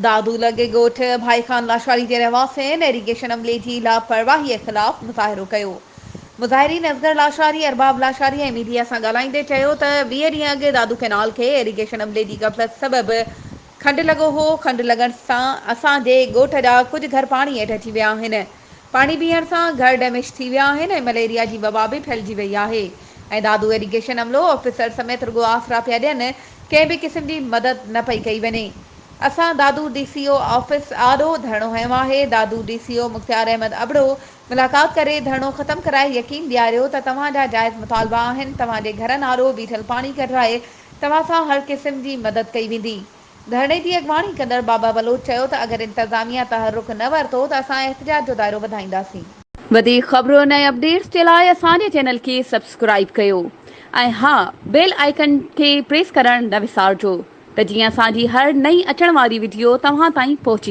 दादू लगे ॻोठ भाई खान लाशारी जे रहवासियुनि एरीगेशन अमले जी लापरवाहीअ ख़िलाफ़ मुज़ाहिरो कयो। मुज़ाहिरीन असगर लाशारी, अरबाब लाशारी ऐं मीडिया सां ॻाल्हाईंदे चयो त 20 ॾींहं अॻु दादू कैनाल खे एरीगेशन अमले जी गफ़लत सबबि खंडु लॻो हो। खंडु लॻण सां असांजे ॻोठ जा कुझु घर पाणी हेठि अची विया आहिनि। पाणी बीहण सां घर डैमेज थी विया आहिनि ऐं मलेरिया जी वबा बि फैलिजी वई आहे ऐं दादू एरीगेशन अमलो ऑफिसर समेत रुगो आसरा पिया ॾियनि, कंहिं बि क़िस्म जी मदद न पई कई वञे। असां दादू DCO ऑफिस आॾो धरणो हयो आहे। दादू DCO मुख़्तियार अहमद अबड़ो मुलाक़ात करे धरणो ख़त्म कराए यकीन ॾियारियो त तव्हांजा जाइज़ मुतालबा आहिनि। तव्हांजे घरनि आॾो बीठल पाणी कढाए तव्हां सां हर क़िस्म जी मदद कई वेंदी। धरणे जी अॻवानी कंदड़ बाबा बलोच चयो त अगरि इंतज़ामिया तहरुक न वरितो त असां एहतिजाज जो दायरो वधाईंदासीं। वधीक ख़बरुनि ऐं अपडेट्स जे लाइ असांजे चैनल खे सब्सक्राइब कयो ऐं हा, बेल आइकन खे प्रेस करणु न विसारिजो त जीअं असांजी हर नई अचण वारी वीडियो तव्हां ताईं पहुची